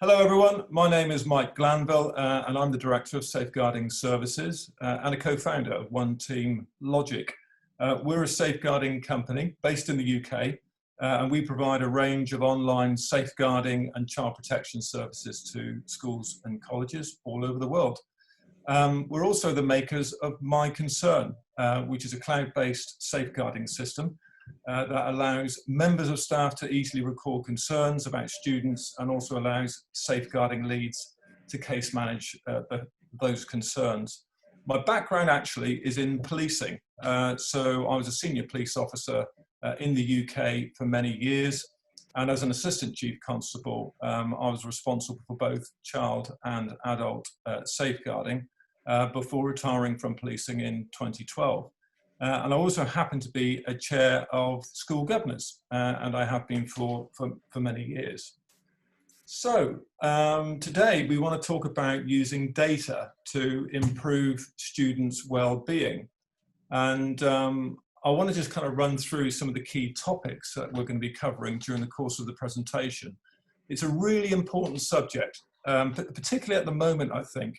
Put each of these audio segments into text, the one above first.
Hello everyone, my name is Mike Glanville and I'm the Director of Safeguarding Services and a co-founder of One Team Logic. We're a safeguarding company based in the UK and we provide a range of online safeguarding and child protection services to schools and colleges all over the world. We're also the makers of MyConcern, which is a cloud-based safeguarding system that allows members of staff to easily record concerns about students and also allows safeguarding leads to case manage those concerns. My background actually is in policing. So I was a senior police officer in the UK for many years. And as an assistant chief constable, I was responsible for both child and adult safeguarding before retiring from policing in 2012. And I also happen to be a chair of school governors, and I have been for many years. So today we want to talk about using data to improve students' well-being. And I want to just kind of run through some of the key topics that we're going to be covering during the course of the presentation. It's a really important subject, particularly at the moment, I think.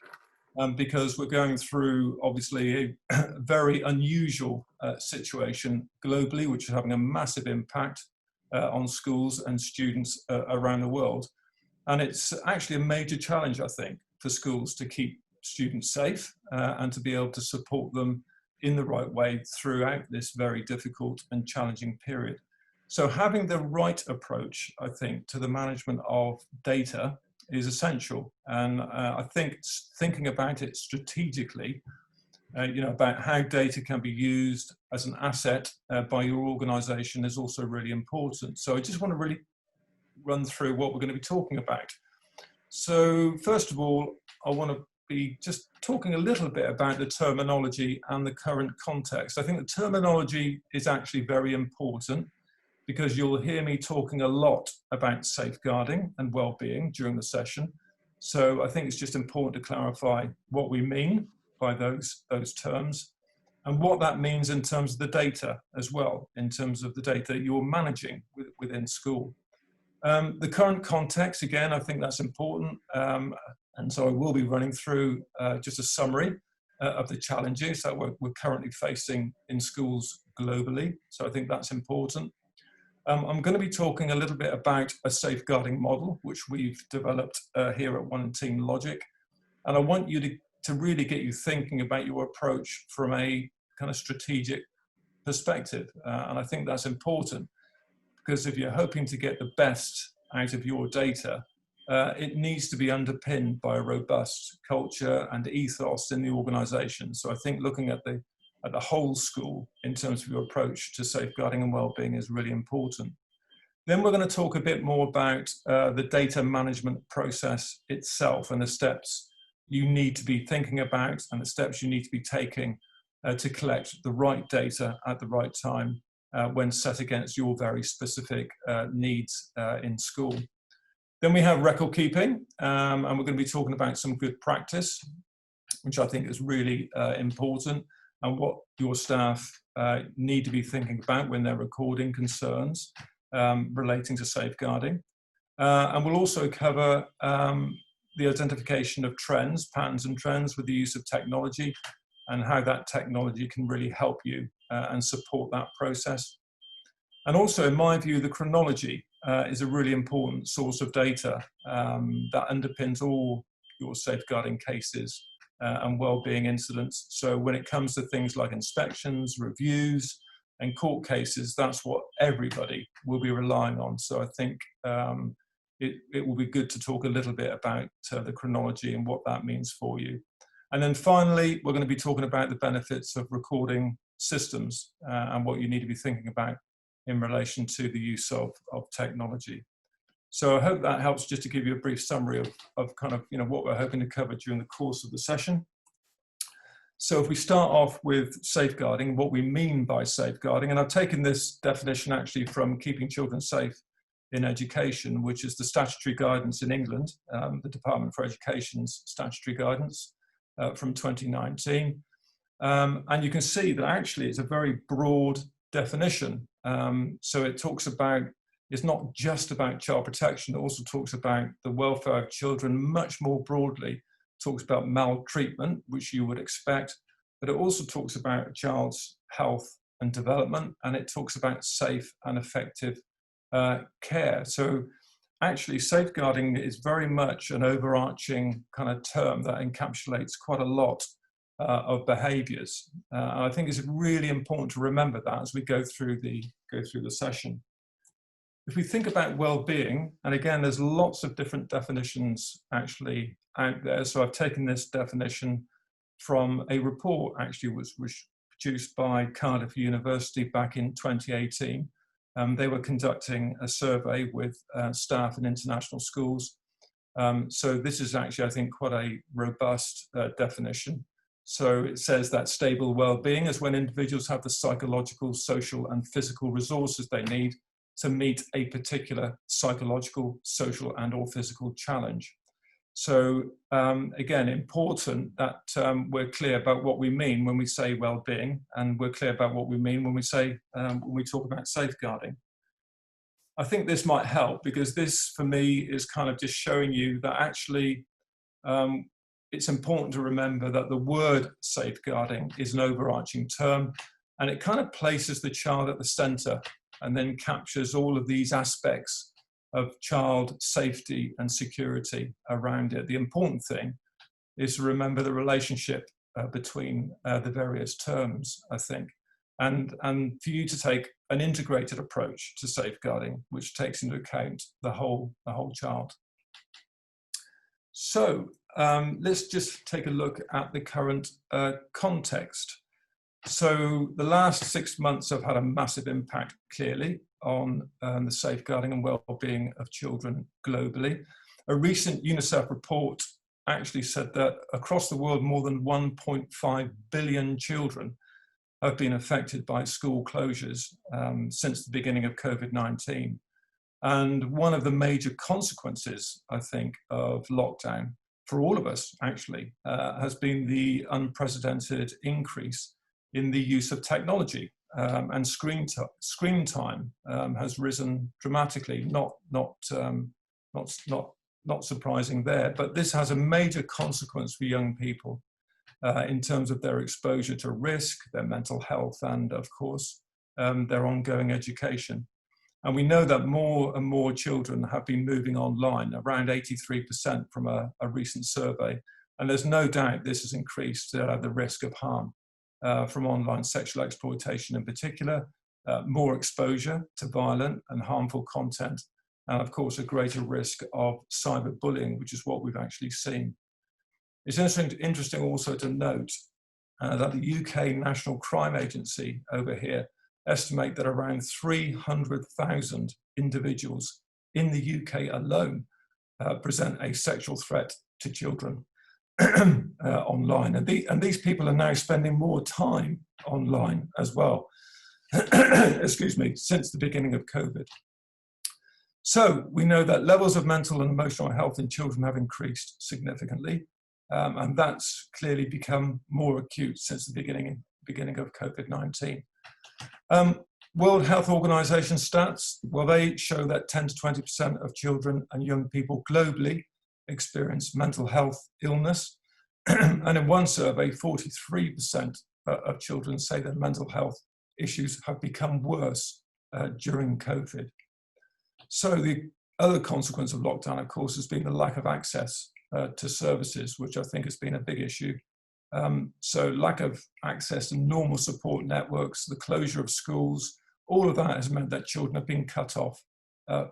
Because we're going through, obviously, a very unusual situation globally, which is having a massive impact on schools and students around the world. And it's actually a major challenge, I think, for schools to keep students safe and to be able to support them in the right way throughout this very difficult and challenging period. So having the right approach, I think, to the management of data is essential, and I think thinking about it strategically, about how data can be used as an asset by your organisation is also really important. So I just want to really run through what we're going to be talking about. So first of all, I want to be just talking a little bit about the terminology and the current context. I think the terminology is actually very important, because you'll hear me talking a lot about safeguarding and well-being during the session. So I think it's just important to clarify what we mean by those terms and what that means in terms of the data as well, in terms of the data you're managing within school. The current context, again, I think that's important. And so I will be running through just a summary of the challenges that we're currently facing in schools globally. So I think that's important. I'm going to be talking a little bit about a safeguarding model, which we've developed here at One Team Logic. And I want you to really get you thinking about your approach from a kind of strategic perspective. And I think that's important, because if you're hoping to get the best out of your data, it needs to be underpinned by a robust culture and ethos in the organization. So I think looking at the whole school in terms of your approach to safeguarding and well-being is really important. Then we're going to talk a bit more about the data management process itself and the steps you need to be thinking about and the steps you need to be taking to collect the right data at the right time when set against your very specific needs in school. Then we have record keeping, and we're going to be talking about some good practice, which I think is really important, and what your staff need to be thinking about when they're recording concerns relating to safeguarding. And we'll also cover the identification of trends, patterns and trends with the use of technology, and how that technology can really help you and support that process. And also, in my view, the chronology is a really important source of data that underpins all your safeguarding cases and well-being incidents. So when it comes to things like inspections, reviews, and court cases, that's what everybody will be relying on. So I think it will be good to talk a little bit about the chronology and what that means for you. And then finally, we're going to be talking about the benefits of recording systems and what you need to be thinking about in relation to the use of technology. So I hope that helps just to give you a brief summary of kind of, what we're hoping to cover during the course of the session. So if we start off with safeguarding, what we mean by safeguarding, and I've taken this definition actually from Keeping Children Safe in Education, which is the statutory guidance in England, the Department for Education's statutory guidance from 2019. And you can see that actually it's a very broad definition. So it talks about is not just about child protection. It also talks about the welfare of children much more broadly. It talks about maltreatment, which you would expect, but it also talks about a child's health and development, and it talks about safe and effective care. So actually, safeguarding is very much an overarching kind of term that encapsulates quite a lot of behaviours. And I think it's really important to remember that as we go through the session. If we think about well-being, and again, there's lots of different definitions actually out there. So I've taken this definition from a report actually was produced by Cardiff University back in 2018. They were conducting a survey with staff in international schools. So this is actually, I think, quite a robust definition. So it says that stable well-being is when individuals have the psychological, social, and physical resources they need to meet a particular psychological, social, and/or physical challenge. So again, important that we're clear about what we mean when we say well-being, and we're clear about what we mean when we say when we talk about safeguarding. I think this might help because this, for me, is kind of just showing you that actually it's important to remember that the word safeguarding is an overarching term, and it kind of places the child at the centre and then captures all of these aspects of child safety and security around it. The important thing is to remember the relationship between the various terms, I think, and for you to take an integrated approach to safeguarding, which takes into account the whole child. So let's just take a look at the current context. So the last 6 months have had a massive impact, clearly, on the safeguarding and well-being of children globally. A recent UNICEF report actually said that across the world, more than 1.5 billion children have been affected by school closures since the beginning of COVID-19. And one of the major consequences, I think, of lockdown for all of us, actually, has been the unprecedented increase in the use of technology, and screen time has risen dramatically. Not surprising there, but this has a major consequence for young people in terms of their exposure to risk, their mental health, and of course their ongoing education. And we know that more and more children have been moving online, around 83% from a recent survey. And there's no doubt this has increased the risk of harm from online sexual exploitation in particular, more exposure to violent and harmful content, and of course a greater risk of cyberbullying, which is what we've actually seen. It's interesting also to note that the UK National Crime Agency over here estimate that around 300,000 individuals in the UK alone present a sexual threat to children online. And these people are now spending more time online as well, excuse me, since the beginning of COVID. So we know that levels of mental and emotional health in children have increased significantly, and that's clearly become more acute since the beginning of COVID-19. World Health Organization stats, well, they show that 10 to 20% of children and young people globally experience mental health illness. And in one survey, 43% of children say that mental health issues have become worse during COVID. So the other consequence of lockdown, of course, has been the lack of access to services, which I think has been a big issue. So lack of access to normal support networks, the closure of schools, all of that has meant that children have been cut off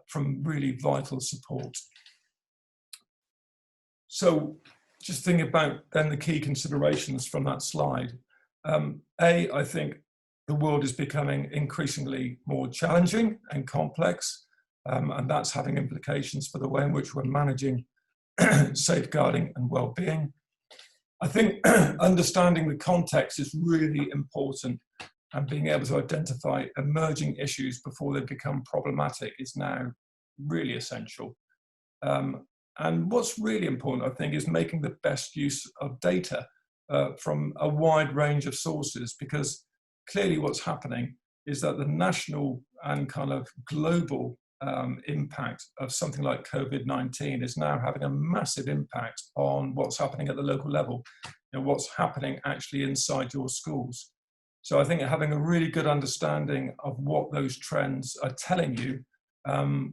from really vital support. So just thinking about then the key considerations from that slide. I think the world is becoming increasingly more challenging and complex, and that's having implications for the way in which we're managing safeguarding and well-being. I think understanding the context is really important, and being able to identify emerging issues before they become problematic is now really essential. And what's really important, I think, is making the best use of data from a wide range of sources, because clearly what's happening is that the national and kind of global impact of something like COVID-19 is now having a massive impact on what's happening at the local level, what's happening actually inside your schools. So I think having a really good understanding of what those trends are telling you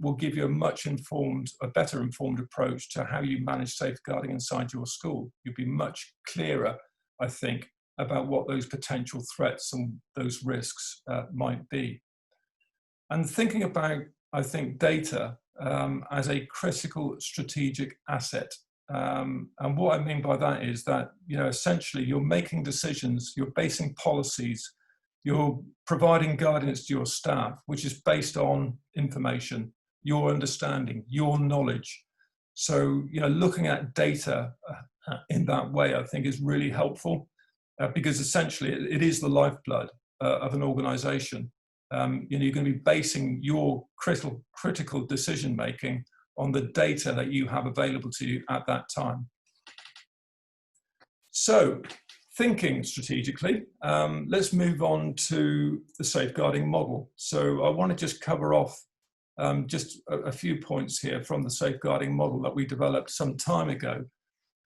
will give you a better informed approach to how you manage safeguarding inside your school. You'll be much clearer, I think, about what those potential threats and those risks might be. And thinking about, I think, data as a critical strategic asset. And what I mean by that is that, essentially you're making decisions, you're basing policies, you're providing guidance to your staff, which is based on information, your understanding, your knowledge. So, looking at data in that way, I think is really helpful because essentially it is the lifeblood of an organization. You're going to be basing your critical decision-making on the data that you have available to you at that time. So, thinking strategically, let's move on to the safeguarding model. So I want to just cover off just a few points here from the safeguarding model that we developed some time ago.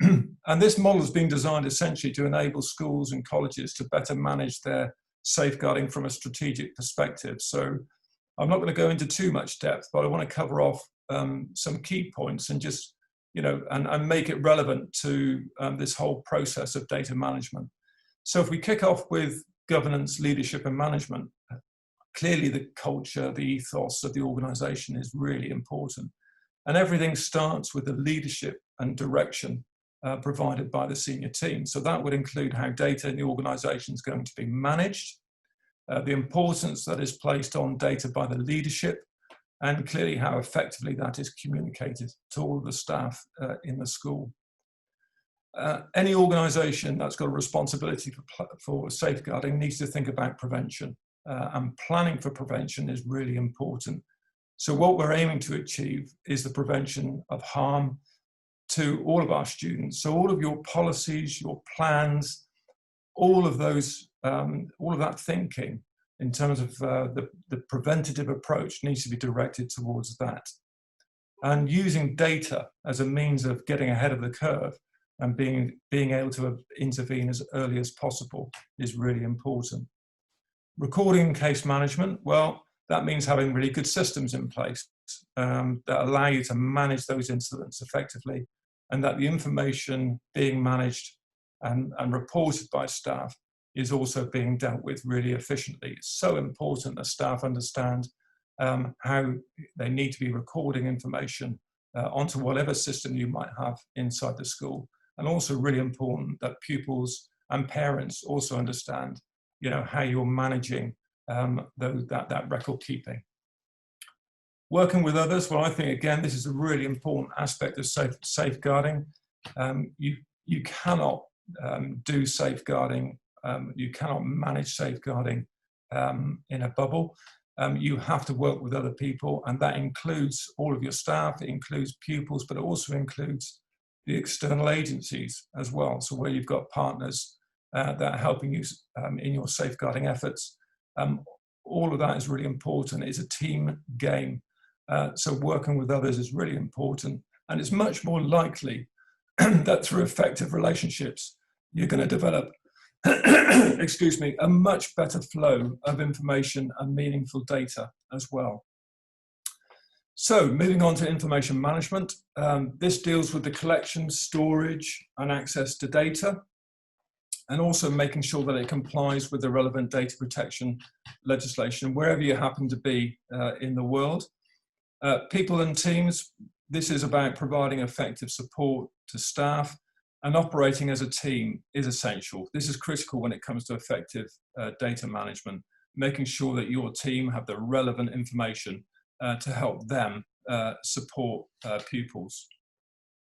And this model has been designed essentially to enable schools and colleges to better manage their safeguarding from a strategic perspective. So I'm not going to go into too much depth, but I want to cover off some key points and just and make it relevant to this whole process of data management. So if we kick off with governance, leadership and management, clearly the culture, the ethos of the organization is really important. And everything starts with the leadership and direction provided by the senior team. So that would include how data in the organization is going to be managed, the importance that is placed on data by the leadership, and clearly how effectively that is communicated to all of the staff in the school. Any organisation that's got a responsibility for safeguarding needs to think about prevention, and planning for prevention is really important. So what we're aiming to achieve is the prevention of harm to all of our students. So all of your policies, your plans, all of those, all of that thinking in terms of the preventative approach needs to be directed towards that. And using data as a means of getting ahead of the curve and being able to intervene as early as possible is really important. Recording and case management, well, that means having really good systems in place that allow you to manage those incidents effectively, and that the information being managed and reported by staff is also being dealt with really efficiently. It's so important that staff understand how they need to be recording information onto whatever system you might have inside the school. And also really important that pupils and parents also understand, how you're managing that record keeping. Working with others, well, I think, again, this is a really important aspect of safeguarding. You cannot do safeguarding, you cannot manage safeguarding in a bubble. You have to work with other people, and that includes all of your staff, it includes pupils, but it also includes the external agencies as well. So where you've got partners that are helping you in your safeguarding efforts, all of that is really important. It's a team game. So working with others is really important, and it's much more likely that through effective relationships, you're going to develop, excuse me, a much better flow of information and meaningful data as well. So moving on to information management, this deals with the collection, storage, and access to data, and also making sure that it complies with the relevant data protection legislation wherever you happen to be in the world. People and teams, this is about providing effective support to staff, and operating as a team is essential. This is critical when it comes to effective data management, making sure that your team have the relevant information to help them support pupils.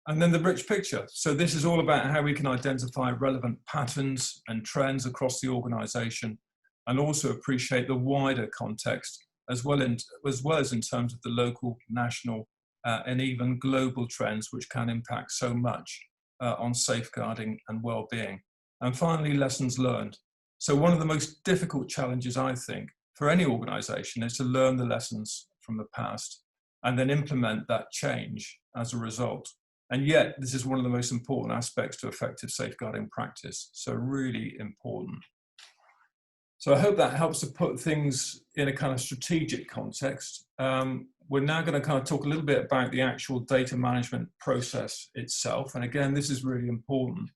And then the rich picture. So this is all about how we can identify relevant patterns and trends across the organisation, and also appreciate the wider context, as well as in terms of the local, national, and even global trends which can impact so much on safeguarding and well-being. And finally, lessons learned. So one of the most difficult challenges, I think, for any organisation is to learn the lessons from the past and then implement that change as a result. And yet, this is one of the most important aspects to effective safeguarding practice. So really important. So I hope that helps to put things in a kind of strategic context. We're now going to kind of talk a little bit about the actual data management process itself. And again, this is really important.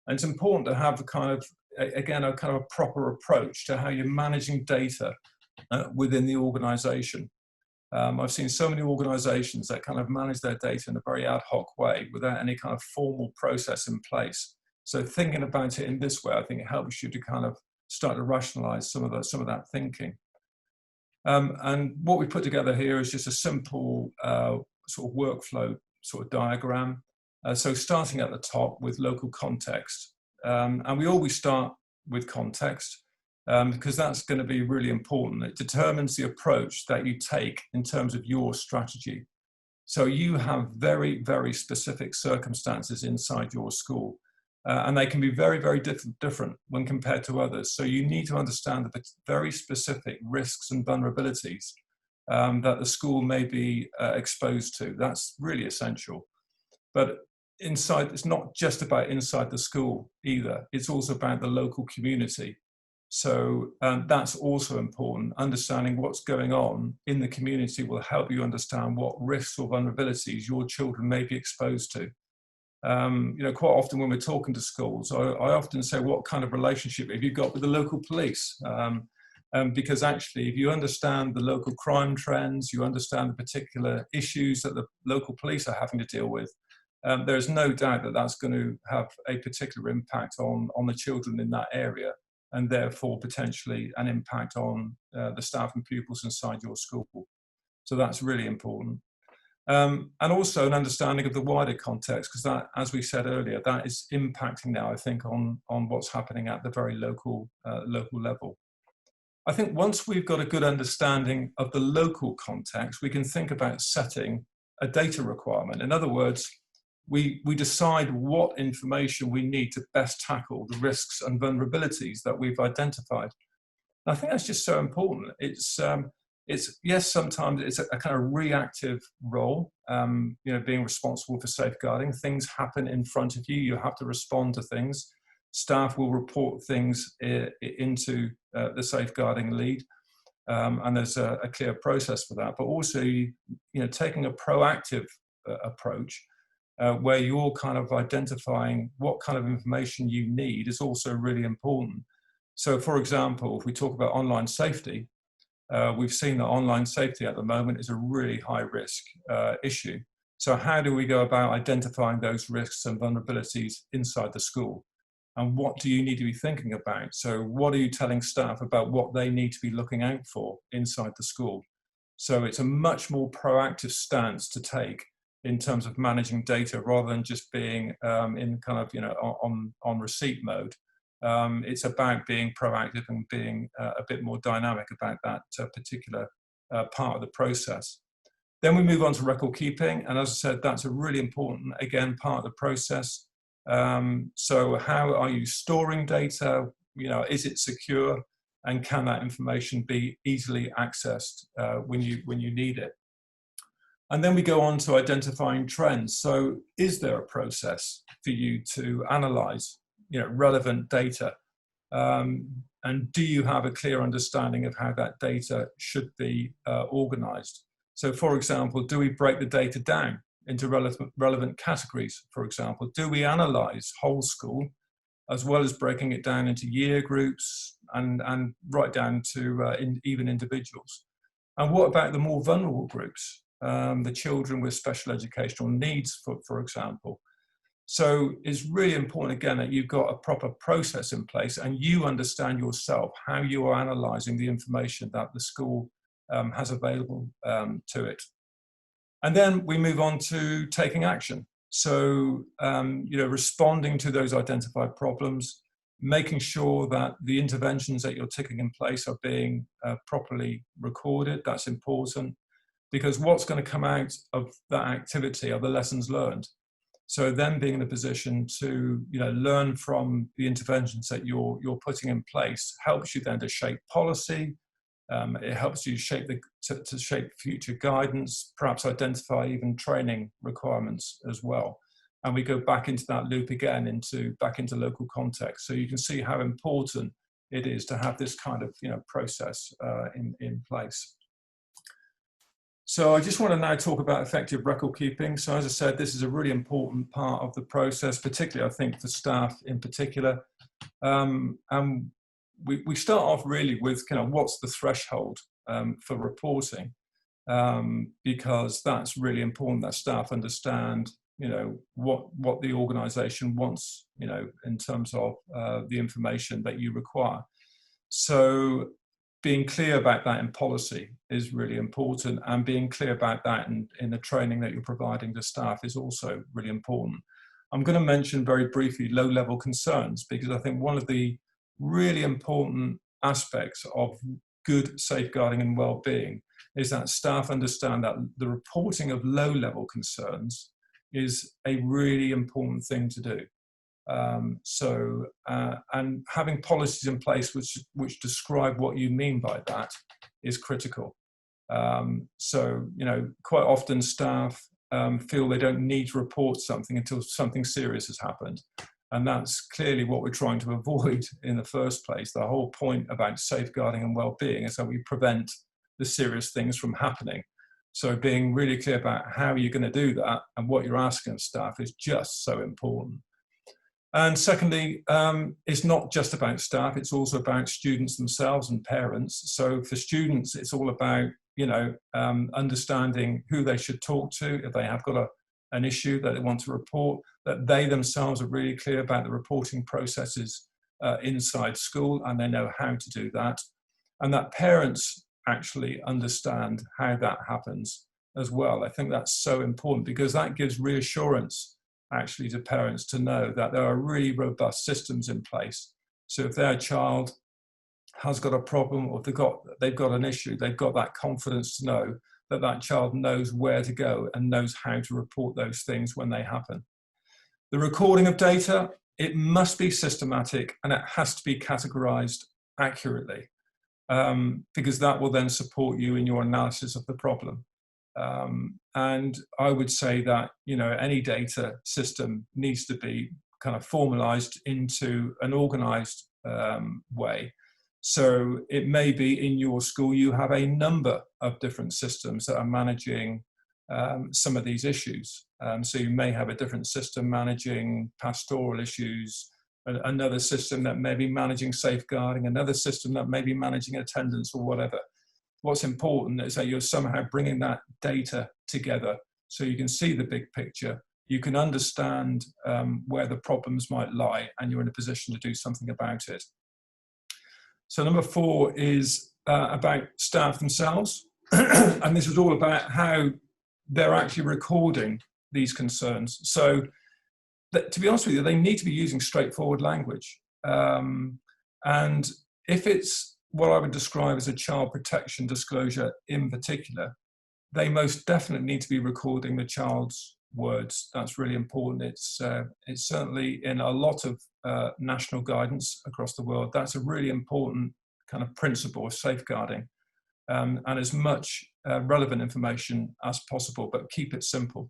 And it's important to have a kind of, again, a kind of a proper approach to how you're managing data within the organization. I've seen so many organizations that kind of manage their data in a very ad hoc way without any kind of formal process in place. So thinking about it in this way, I think it helps you to kind of start to rationalize some of that thinking. And what we put together here is just a simple sort of workflow sort of diagram. So starting at the top with local context. And we always start with context because that's going to be really important. It determines the approach that you take in terms of your strategy. So you have very, very specific circumstances inside your school. And they can be very, very different when compared to others. So you need to understand the very specific risks and vulnerabilities that the school may be exposed to. That's really essential. But inside, it's not just about inside the school either. It's also about the local community. So that's also important. Understanding what's going on in the community will help you understand what risks or vulnerabilities your children may be exposed to. You know, quite often when we're talking to schools, I often say, what kind of relationship have you got with the local police? Because actually, if you understand the local crime trends, you understand the particular issues that the local police are having to deal with, there's no doubt that that's going to have a particular impact on the children in that area, and therefore potentially an impact on the staff and pupils inside your school. So that's really important. And also an understanding of the wider context, because that, as we said earlier, that is impacting now, I think, on what's happening at the very local level. I think once we've got a good understanding of the local context, we can think about setting a data requirement. In other words, we decide what information we need to best tackle the risks and vulnerabilities that we've identified. And I think that's just so important. It's yes, sometimes it's a kind of reactive role, you know, being responsible for safeguarding. Things happen in front of you. You have to respond to things. Staff will report things into the safeguarding lead, and there's a clear process for that. But also, you know, taking a proactive approach where you're kind of identifying what kind of information you need is also really important. So, for example, if we talk about online safety, we've seen that online safety at the moment is a really high risk issue. So how do we go about identifying those risks and vulnerabilities inside the school? And what do you need to be thinking about? So what are you telling staff about what they need to be looking out for inside the school? So it's a much more proactive stance to take in terms of managing data rather than just being in kind of, you know, on receipt mode. It's about being proactive and being a bit more dynamic about that particular part of the process. Then we move on to record keeping, and as I said, that's a really important, again, part of the process. So how are you storing data? You know, is it secure, and can that information be easily accessed when you need it? And then we go on to identifying trends. So is there a process for you to analyze, you know, relevant data? And do you have a clear understanding of how that data should be organized? So for example, do we break the data down into relevant categories, for example? Do we analyze whole school as well as breaking it down into year groups and right down to even individuals? And what about the more vulnerable groups, the children with special educational needs, for example? So it's really important, again, that you've got a proper process in place and you understand yourself how you are analysing the information that the school has available to it. And then we move on to taking action. So, you know, responding to those identified problems, making sure that the interventions that you're taking in place are being properly recorded. That's important, because what's going to come out of that activity are the lessons learned. So then being in a position to, you know, learn from the interventions that you're putting in place helps you then to shape policy, It helps you shape to shape future guidance, perhaps identify even training requirements as well. And we go back into that loop again, back into local context. So you can see how important it is to have this kind of process in place. So I just want to now talk about effective record keeping. So as I said, this is a really important part of the process, particularly I think for staff in particular. And we start off really with what's the threshold for reporting, because that's really important that staff understand what the organisation wants in terms of the information that you require. So being clear about that in policy is really important, and being clear about that in the training that you're providing to staff is also really important. I'm going to mention very briefly low-level concerns, because I think one of the really important aspects of good safeguarding and well-being is that staff understand that the reporting of low-level concerns is a really important thing to do. And having policies in place which describe what you mean by that is critical. So quite often staff feel they don't need to report something until something serious has happened. And that's clearly what we're trying to avoid in the first place. The whole point about safeguarding and well-being is that we prevent the serious things from happening. So being really clear about how you're going to do that and what you're asking of staff is just so important. And secondly, it's not just about staff, it's also about students themselves and parents. So for students, it's all about, understanding who they should talk to if they have got an issue that they want to report, that they themselves are really clear about the reporting processes inside school and they know how to do that. And that parents actually understand how that happens as well. I think that's so important, because that gives reassurance actually to parents to know that there are really robust systems in place. So if their child has got a problem, or they've got an issue, they've got that confidence to know that that child knows where to go and knows how to report those things when they happen. The recording of data, it must be systematic and it has to be categorized accurately, because that will then support you in your analysis of the problem. And I would say that, any data system needs to be kind of formalized into an organized way. So it may be in your school, you have a number of different systems that are managing some of these issues. So you may have a different system managing pastoral issues, another system that may be managing safeguarding, another system that may be managing attendance or whatever. What's important is that you're somehow bringing that data together so you can see the big picture, you can understand where the problems might lie, and you're in a position to do something about it. So number 4 is about staff themselves. And this is all about how they're actually recording these concerns. So to be honest with you, they need to be using straightforward language. And if it's what I would describe as a child protection disclosure in particular, they most definitely need to be recording the child's words. That's really important. It's certainly in a lot of national guidance across the world. That's a really important kind of principle of safeguarding, and as much relevant information as possible, but keep it simple.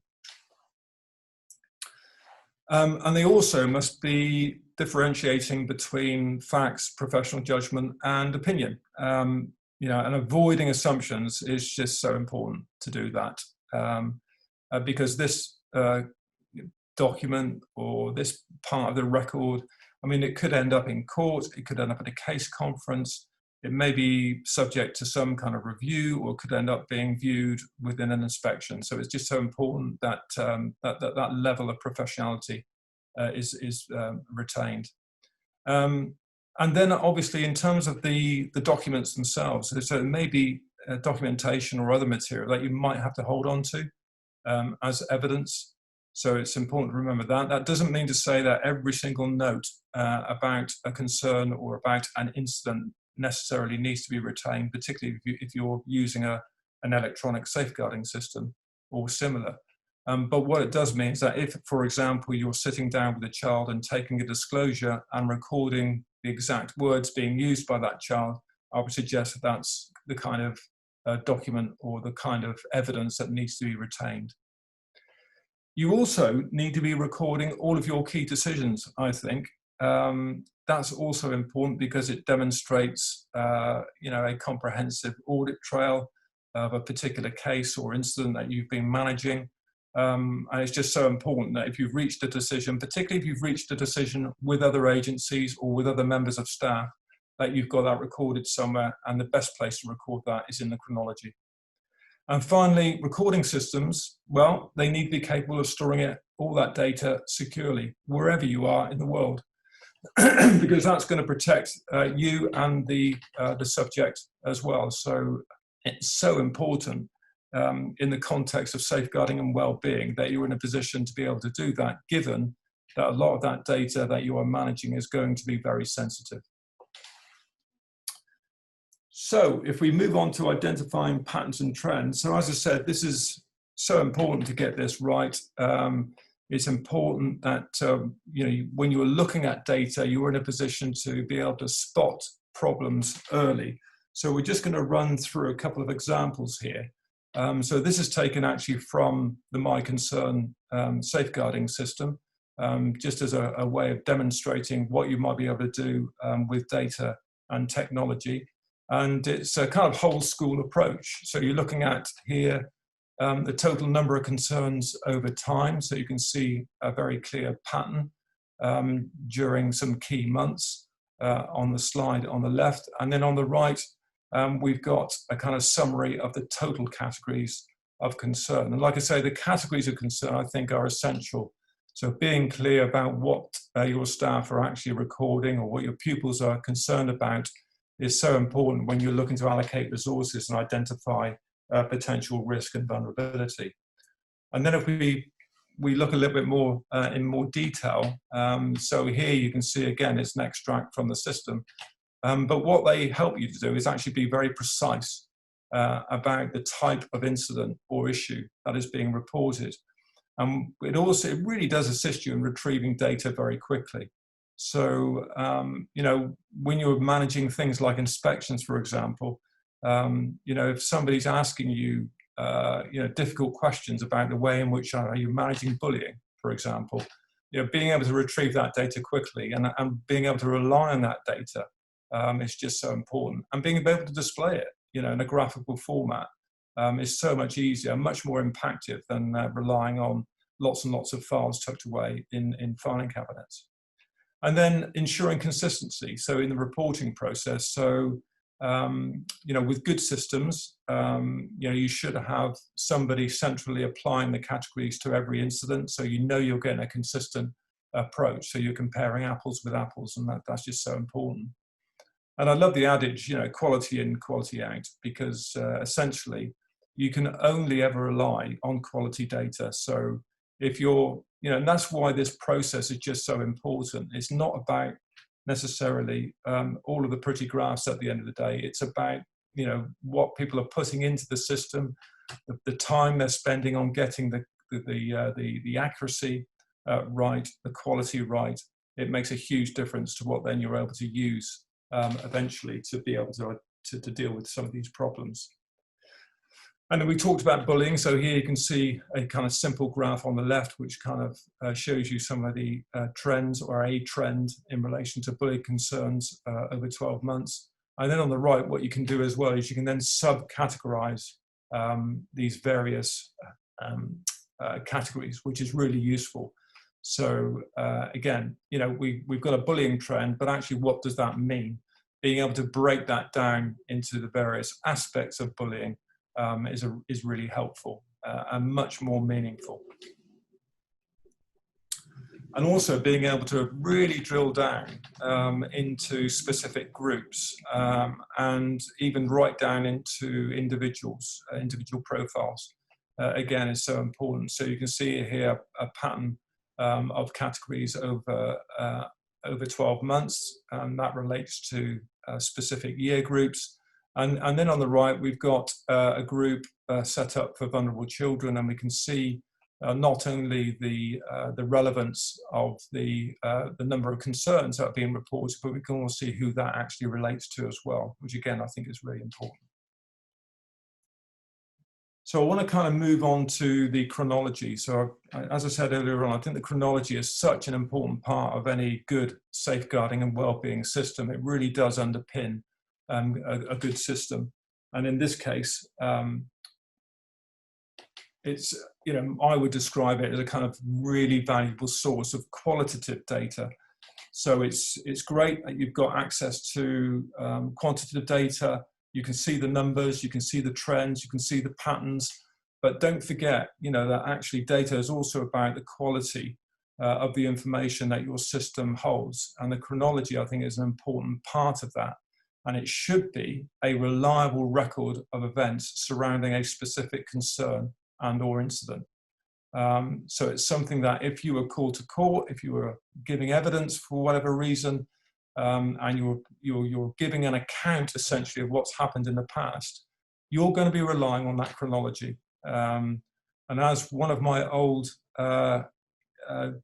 And they also must be differentiating between facts, professional judgment, and opinion. And avoiding assumptions is just so important to do that, because this document or this part of the record, I mean, it could end up in court, it could end up at a case conference, it may be subject to some kind of review, or could end up being viewed within an inspection. So it's just so important that that level of professionality is retained. And then obviously in terms of the documents themselves, so it may be documentation or other material that you might have to hold on to as evidence. So it's important to remember that. That doesn't mean to say that every single note about a concern or about an incident necessarily needs to be retained, particularly if you're using an electronic safeguarding system or similar. But what it does mean is that if, for example, you're sitting down with a child and taking a disclosure and recording the exact words being used by that child, I would suggest that that's the kind of document or the kind of evidence that needs to be retained. You also need to be recording all of your key decisions, I think. That's also important because it demonstrates, a comprehensive audit trail of a particular case or incident that you've been managing. And it's just so important that if you've reached a decision, particularly if you've reached a decision with other agencies or with other members of staff, that you've got that recorded somewhere, and the best place to record that is in the chronology. And finally, recording systems, well, they need to be capable of storing all that data securely, wherever you are in the world, because that's going to protect you and the subject as well. So it's so important in the context of safeguarding and well-being that you're in a position to be able to do that, given that a lot of that data that you are managing is going to be very sensitive. So if we move on to identifying patterns and trends, so as I said, this is so important to get this right. It's important that when you're looking at data, you're in a position to be able to spot problems early. So we're just going to run through a couple of examples here. So this is taken actually from the MyConcern safeguarding system, just as a way of demonstrating what you might be able to do with data and technology. And it's a kind of whole school approach. So you're looking at here the total number of concerns over time. So you can see a very clear pattern during some key months on the slide on the left. And then on the right, we've got a kind of summary of the total categories of concern. And like I say, the categories of concern, I think, are essential. So being clear about what your staff are actually recording or what your pupils are concerned about is so important when you're looking to allocate resources and identify potential risk and vulnerability. And then if we look a little bit more in more detail, so here you can see again it's an extract from the system, but what they help you to do is actually be very precise about the type of incident or issue that is being reported. It really does assist you in retrieving data very quickly. So, when you're managing things like inspections, for example, if somebody's asking you, difficult questions about the way in which you're managing bullying, for example, being able to retrieve that data quickly and being able to rely on that data is just so important. And being able to display it, in a graphical format is so much easier, much more impactful than relying on lots and lots of files tucked away in filing cabinets. And then ensuring consistency. So in the reporting process, so, with good systems, you should have somebody centrally applying the categories to every incident. So you're getting a consistent approach. So you're comparing apples with apples, and that's just so important. And I love the adage, quality in, quality out, because essentially you can only ever rely on quality data. So if you're, and that's why this process is just so important. It's not about necessarily all of the pretty graphs at the end of the day. It's about, what people are putting into the system, the time they're spending on getting the accuracy right, the quality right. It makes a huge difference to what then you're able to use eventually to be able to deal with some of these problems. And then we talked about bullying. So here you can see a kind of simple graph on the left, which kind of shows you some of the trends or a trend in relation to bullying concerns over 12 months. And then on the right, what you can do as well is you can then subcategorize these various categories, which is really useful. So again, we've got a bullying trend, but actually what does that mean? Being able to break that down into the various aspects of bullying is really helpful and much more meaningful. And also being able to really drill down into specific groups and even right down into individual profiles, again, is so important. So you can see here a pattern of categories over 12 months, and that relates to specific year groups. And then on the right, we've got a group set up for vulnerable children, and we can see not only the relevance of the number of concerns that are being reported, but we can also see who that actually relates to as well, which again, I think is really important. So I want to kind of move on to the chronology. So as I said earlier on, I think the chronology is such an important part of any good safeguarding and well-being system. It really does underpin a good system. And in this case, it's, you know, I would describe it as a kind of really valuable source of qualitative data. So it's great that you've got access to quantitative data. You can see the numbers, you can see the trends, you can see the patterns, but don't forget, you know, that actually data is also about the quality of the information that your system holds. And the chronology, I think, is an important part of that. And it should be a reliable record of events surrounding a specific concern and or incident. So it's something that if you were called to court, if you were giving evidence for whatever reason, and you're giving an account essentially of what's happened in the past, you're going to be relying on that chronology. And as one of my old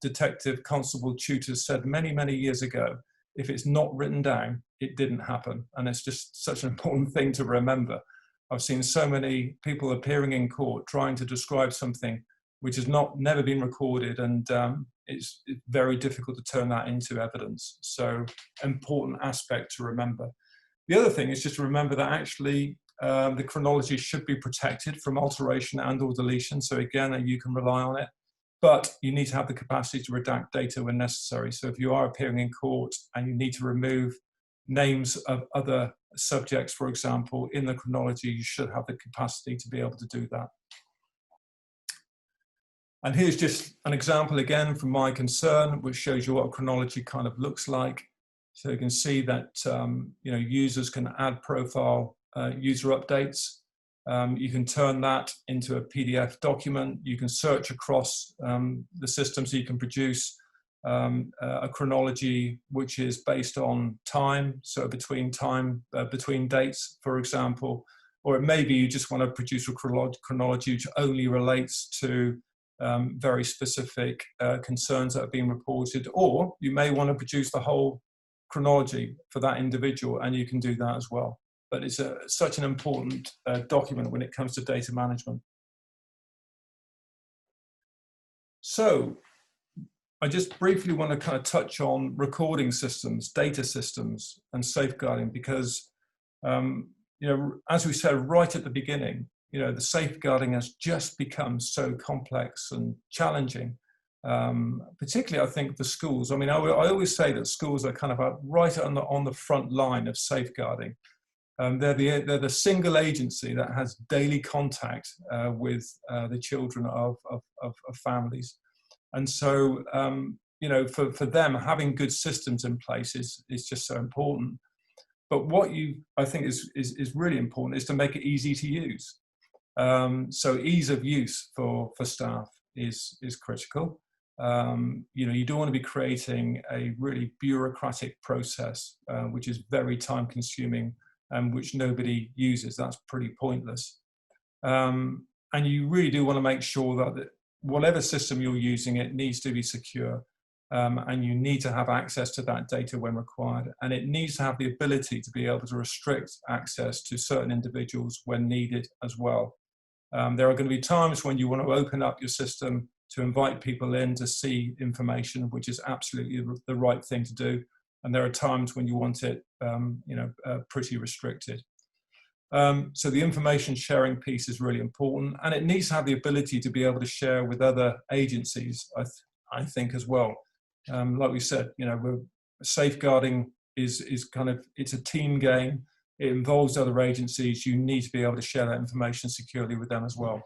detective constable tutors said many, many years ago, if it's not written down, it didn't happen. And it's just such an important thing to remember. I've seen so many people appearing in court trying to describe something which has never been recorded, and it's very difficult to turn that into evidence. So important aspect to remember. The other thing is just to remember that actually the chronology should be protected from alteration and or deletion. So again, you can rely on it, but you need to have the capacity to redact data when necessary. So if you are appearing in court and you need to remove names of other subjects, for example, in the chronology, you should have the capacity to be able to do that. And here's just an example again from MyConcern, which shows you what a chronology kind of looks like. So you can see that you know, users can add profile user updates. You can turn that into a PDF document. You can search across the system, so you can produce a chronology which is based on time, so between dates, for example. Or it may be you just want to produce a chronology which only relates to very specific concerns that have been reported, or you may want to produce the whole chronology for that individual, and you can do that as well. But it's such an important document when it comes to data management. So I just briefly want to kind of touch on recording systems, data systems, and safeguarding, because you know, as we said right at the beginning, you know, the safeguarding has just become so complex and challenging, particularly I think for schools. I mean, I always say that schools are kind of right on the front line of safeguarding. They're the single agency that has daily contact with the children of families. And so, you know, for them, having good systems in place is just so important. But what I think is really important is to make it easy to use. So ease of use for staff is critical. You know, you don't want to be creating a really bureaucratic process, which is very time consuming and which nobody uses. That's pretty pointless. And you really do want to make sure that whatever system you're using, it needs to be secure. And you need to have access to that data when required. And it needs to have the ability to be able to restrict access to certain individuals when needed as well. There are going to be times when you want to open up your system to invite people in to see information, which is absolutely the right thing to do. And there are times when you want it, you know, pretty restricted. So the information sharing piece is really important, and it needs to have the ability to be able to share with other agencies, I think, as well. Like we said, you know, safeguarding is kind of, it's a team game. It involves other agencies. You need to be able to share that information securely with them as well.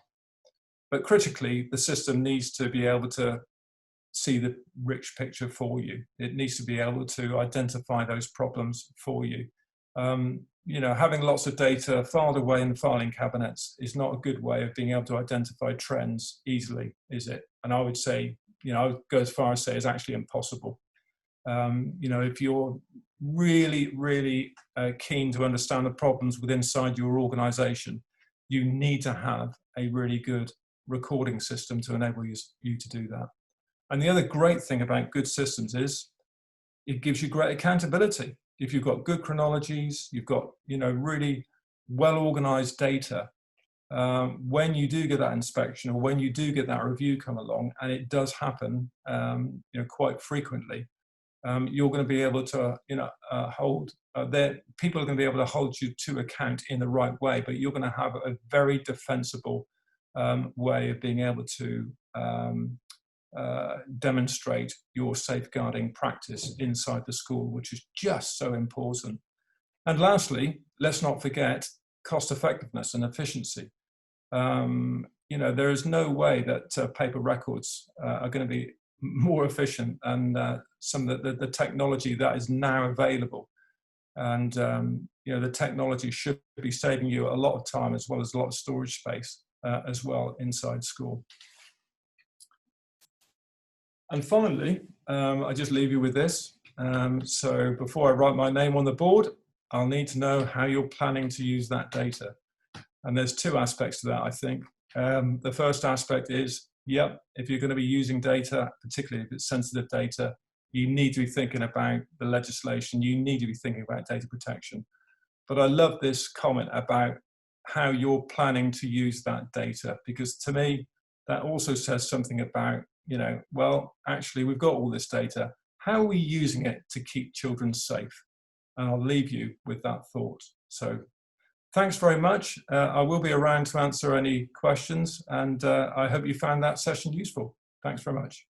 But critically, the system needs to be able to see the rich picture for you. It needs to be able to identify those problems for you. You know, having lots of data filed away in filing cabinets is not a good way of being able to identify trends easily, is it? And I would say, you know, I would go as far as say it's actually impossible. You know, if you're really, really keen to understand the problems inside your organization, you need to have a really good recording system to enable you to do that. And the other great thing about good systems is it gives you great accountability. If you've got good chronologies, you've got, you know, really well-organized data, when you do get that inspection or when you do get that review come along, and it does happen, you know, quite frequently, you're going to be able to, you know, people are going to be able to hold you to account in the right way, but you're going to have a very defensible way of being able to demonstrate your safeguarding practice inside the school, which is just so important. And lastly, let's not forget cost effectiveness and efficiency. You know, there is no way that paper records are going to be more efficient than some of the technology that is now available. And you know, the technology should be saving you a lot of time as well as a lot of storage space as well inside school. And finally, I just leave you with this. So before I write my name on the board, I'll need to know how you're planning to use that data. And there's two aspects to that, I think. The first aspect is, yep, if you're going to be using data, particularly if it's sensitive data, you need to be thinking about the legislation, you need to be thinking about data protection. But I love this comment about how you're planning to use that data, because to me, that also says something about, you know, well, actually, we've got all this data. How are we using it to keep children safe? And I'll leave you with that thought. So thanks very much. I will be around to answer any questions, and I hope you found that session useful. Thanks very much.